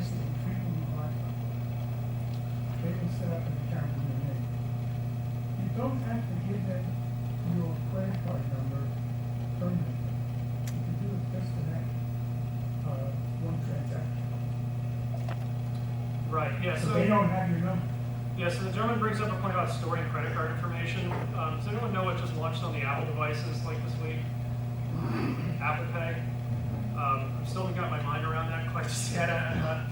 device that will frequently Wi-Fi. They will set up an account in your name. You don't have to give them your credit card number permanently. You can do it just for that one transaction. Right, yeah, So they don't have your number. Yeah, so the gentleman brings up a point about storing credit card information. Does anyone know what just launched on the Apple devices like this week? Apple Pay. I'm still got my mind around that quite just yet. I'm not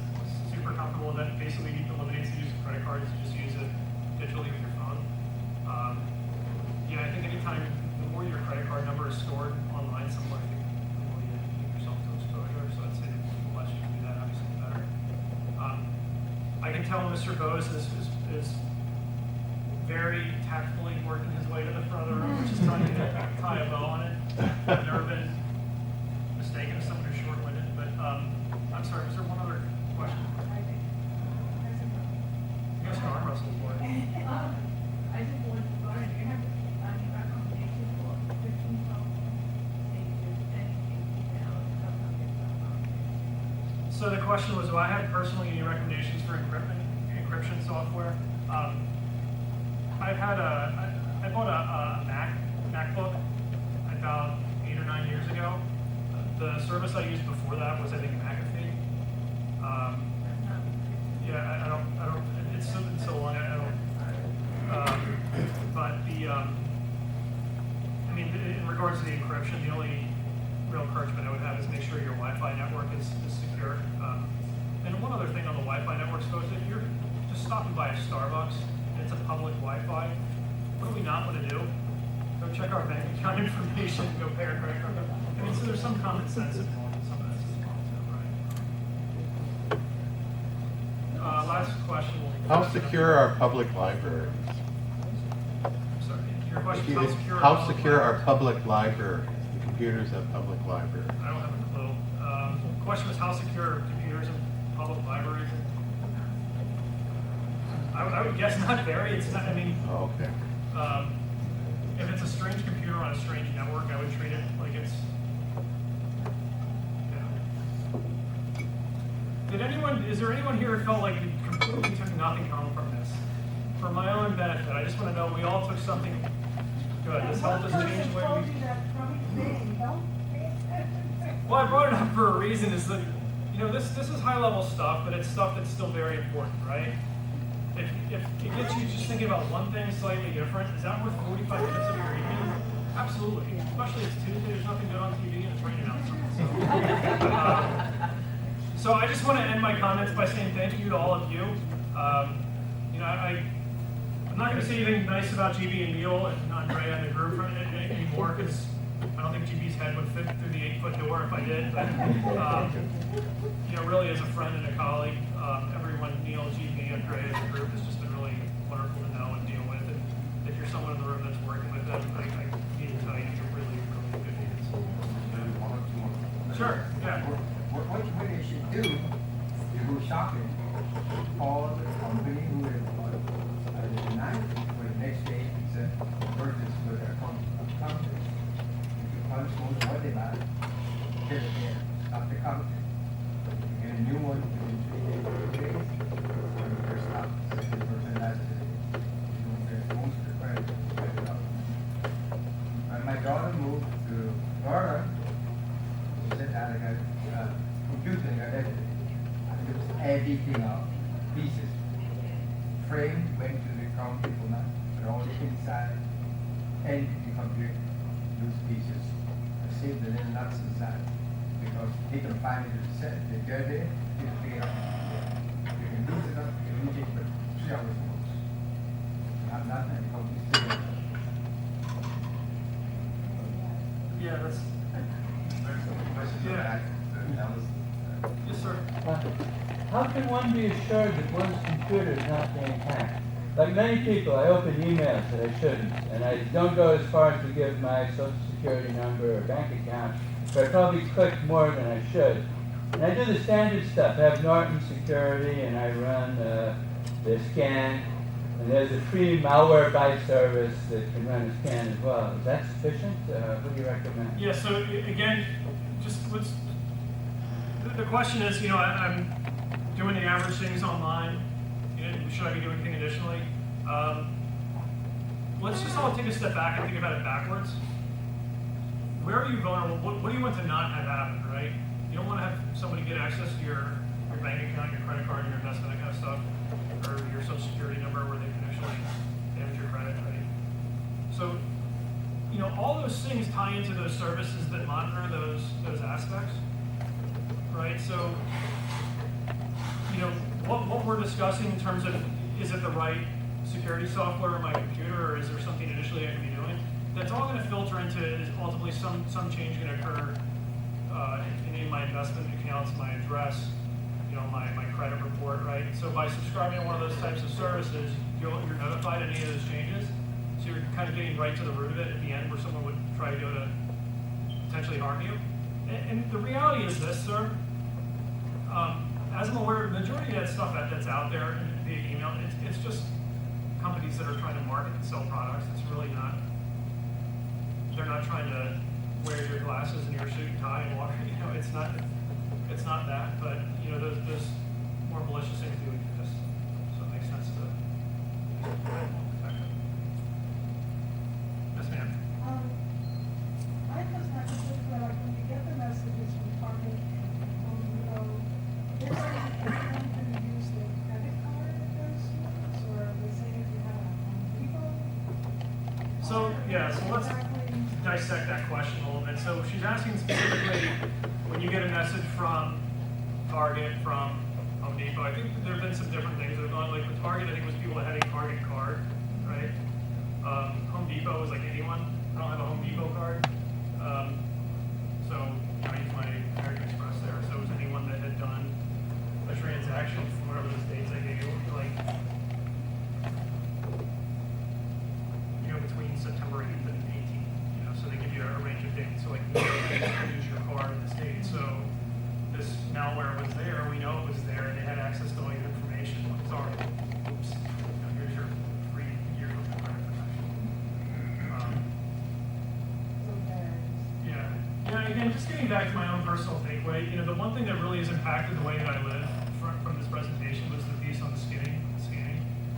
super comfortable with that. Basically, it eliminates the use of credit cards. You just use it digitally with your phone. Yeah, I think anytime, the more your credit card number is stored online somewhere, I think the more you give yourself to exposure. So I'd say the less you can do that, obviously, the better. I can tell Mr. Bose is very tactfully working his way to the front of the room, which is telling you to tie a bow on it. I've never been mistaken as someone who's short-winded, but I'm sorry, was there one other question? You guys can arm wrestle for it. I just want to learn, do you have any recommendation for 15 pages, anything, email, stuff like that? So the question was, do I have personally any recommendations for encryption software? I bought a MacBook about 8 or 9 years ago. The service I used before that was, I think, McAfee. Yeah, I don't, it's so long, I don't, but I mean, in regards to the encryption, the only real encouragement I would have is make sure your Wi-Fi network is secure. And one other thing on the Wi-Fi network, suppose if you're just stopping by a Starbucks and it's a public Wi-Fi, what do we not want to do? Go check our bank account information, go pay our credit card. I mean, so there's some common sense involved in some of this as well, too, right? Last question. How secure are public libraries? Sorry, your question is How secure are public libraries? The computers at public libraries. I don't have a clue. The question was how secure are computers in public libraries? I would guess not very. It's not, I mean, Oh, okay. if it's a strange computer on a strange network, I would treat it like it's, is there anyone here who felt like you completely took nothing home from this? For my own benefit, I just want to know we all took something good. This helped us change the way we... Well, I brought it up for a reason, is that, you know, this is high-level stuff, but it's stuff that's still very important, right? If it gets you just thinking about one thing slightly different, is that worth 45 minutes of your evening? Absolutely. Especially it's Tuesday, there's nothing good on TV, and it's raining outside. So I just want to end my comments by saying thank you to all of you. You know, I'm not going to say anything nice about GB and Neil and Andrea and the group anymore, because I don't think GB's head would fit through the 8-foot door if I did. But you know, really as a friend and a colleague, everyone, Neil, GB, Andrea, as a group has just been really wonderful to know and deal with. And if you're someone in the room that's working with them, I need to tell you you're really, really good hands. Sure, yeah. What they should do, they go shopping, call the company who they bought the night, or the next day, it's a purchase for their company. You punch most of what they buy, get it there, stop the company, get a new one within 3 days, when you first stop, so the person has to, most of the credit, get it up. When my daughter moved to Florida, she said that I got computer got everything. And it was everything out, pieces. Frame went to the company for that, but all the inside, and the computer, loose pieces. I saved the little nuts inside because they can find it in the set. They go there, they figure out. You can lose it up, you can lose it, but 3 hours most. Not nothing, the company's still there. Yeah, that's. Yeah. Yes, sir. How can one be assured that one's computer is not being hacked? Like many people, I open emails that I shouldn't, and I don't go as far as to give my social security number or bank account, but I probably click more than I should. And I do the standard stuff. I have Norton Security, and I run the scan, and there's a free malware byte service that can run a scan as well. Is that sufficient? What do you recommend? Yeah, so again, just let's, the question is, you know, I'm doing the average things online. Should I be doing anything additionally? Let's just all take a step back and think about it backwards. Where are you vulnerable? What do you want to not have happen, right? You don't want to have somebody get access to your bank account, your credit card, your investment, that kind of stuff, or your social security number where they can actually damage your credit, right? So, all those things tie into those services that monitor those aspects, right? So, what we're discussing in terms of, is it the right security software on my computer, or is there something additionally I can be doing? That's all going to filter into is ultimately some change going to occur in any of my investment accounts, my address, my credit report, right? So by subscribing to one of those types of services, you're notified any of those changes. So you're kind of getting right to the root of it at the end where someone would try to go to potentially harm you. And the reality is this, sir. As I'm aware, the majority of that stuff that's out there via email, it's just companies that are trying to market and sell products. It's really not, they're not trying to wear your glasses and your suit and tie and walk, it's not that, but, those more malicious things do exist. So it makes sense to protect them. Yes, ma'am. I just have to say that when you get the messages from Target and Home Depot, they're saying if anyone can use their credit card at those stores, or they say if you have a Home Depot. So, yeah, so let's Exactly. dissect that question a little bit. So she's asking specifically, when you get a message from Target, from Home Depot, I think there have been some different things that have gone, like with Target, I think it was people that had a Target card, right? Home Depot was like anyone. I don't have a Home Depot card. So I use my American Express there. So it was anyone that had done a transaction from whatever the states I gave you, like, between September 8th and 18th, so they give you a range of dates. So like, you can use your card in the States. So this malware was there, we know it was there, and they had access to all your information. Sorry, oops, here's your free year of credit protection. Yeah, again, just getting back to my own personal takeaway, the one thing that really has impacted the way that I live from this presentation was the piece on the scanning.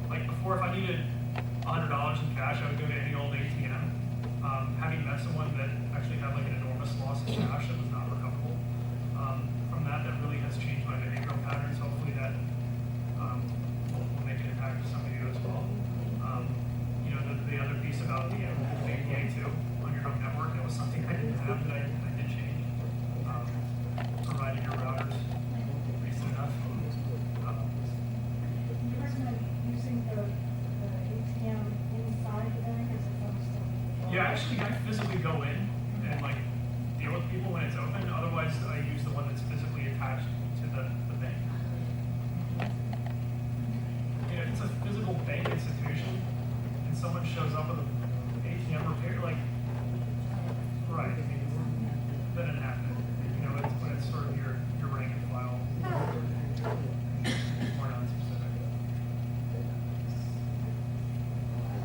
Like before, if I needed $100 in cash, I would go to any old ATM. Having met someone that actually had like an enormous loss in cash that was not recoverable, from that really has changed my behavioral patterns. Hopefully that will make an impact to some of you as well. The other piece about the APA too on your home network, that was something I didn't have that I did change. Providing your routers recent enough. You recommend using the ATM inside the bank as opposed to? Yeah, actually, I physically go in and like deal with people when it's open. Otherwise, I use the one that's physically attached to the bank. Yeah, if it's a physical bank institution and someone shows up with an ATM repair, like, right, I mean, that didn't happen. It's when it's sort of your rank and file. More non-specific.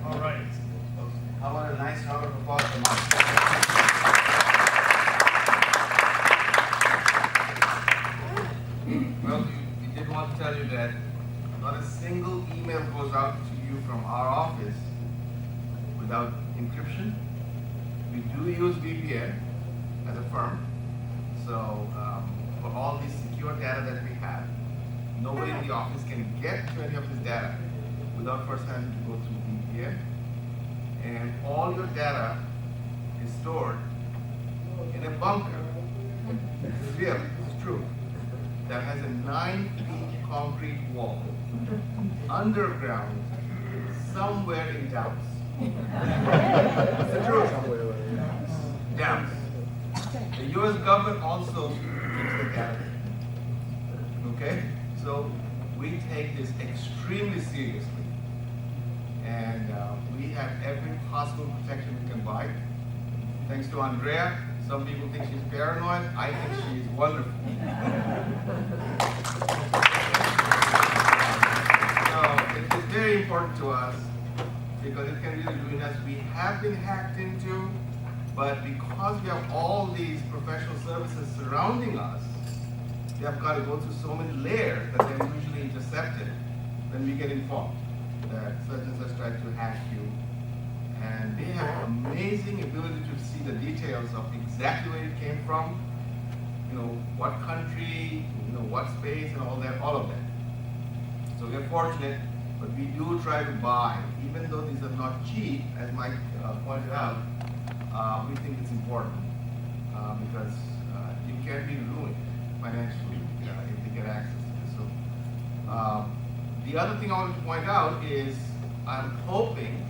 All right. I want a nice round of applause for Mike. Well, we did want to tell you that not a single email goes out to you from our office without encryption. We do use VPN as a firm, so for all the secure data that we have, nobody in the office can get to any of this data without first having to go through VPN. And all your data is stored in a bunker. This is real, this is true. That has a 9-feet concrete wall underground somewhere in Dallas. It's the truth. Dallas. The U.S. government also keeps the data. Okay? So we take this extremely seriously. And we have every possible protection we can buy. Thanks to Andrea, some people think she's paranoid. I think she's wonderful. So it's very important to us because it can really ruin us. We have been hacked into, but because we have all these professional services surrounding us, they have got to go through so many layers that they're usually intercepted when we get informed that such and such tried to hack you. And they have amazing ability to see the details of exactly where it came from, you know, what country, you know, what space and all that, all of that. So we're fortunate, but we do try to buy, even though these are not cheap, as Mike pointed out, we think it's important because you can be ruined financially if they get access to this. So the other thing I wanted to point out is I'm hoping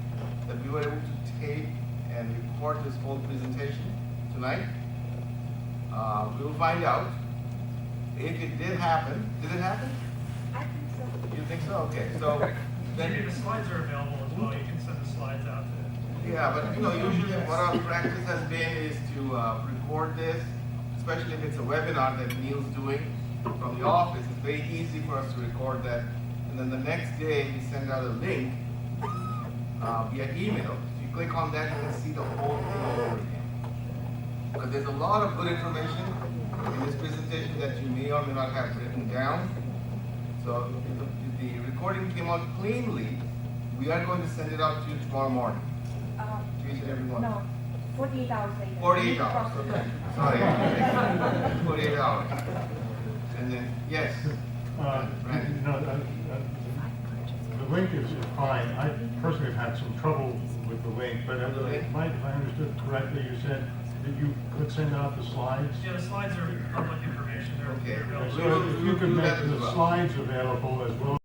that we were able to tape and record this whole presentation tonight. We will find out if it did happen. Did it happen? I think so. You think so? Okay. So Maybe then, the slides are available as well, you can send the slides out to. yeah, but you know, usually what our practice has been is to record this, especially if it's a webinar that Neil's doing from the office. It's very easy for us to record that, and then the next day we send out a link via email. If you click on that, you can see the whole thing over again. Because there's a lot of good information in this presentation that you may or may not have written down. So if the recording came out cleanly, we are going to send it out to you tomorrow morning. To each and every one. No, 48 hours later. 48 hours, okay. Sorry. 48 hours. And then, yes. Randy. The link is fine. I personally have had some trouble with the link, but The link? Mike, if I understood correctly, you said that you could send out the slides? Yeah, the slides are public information, they're Okay. available. We will- So if we you will could do make that as the well. slides available as well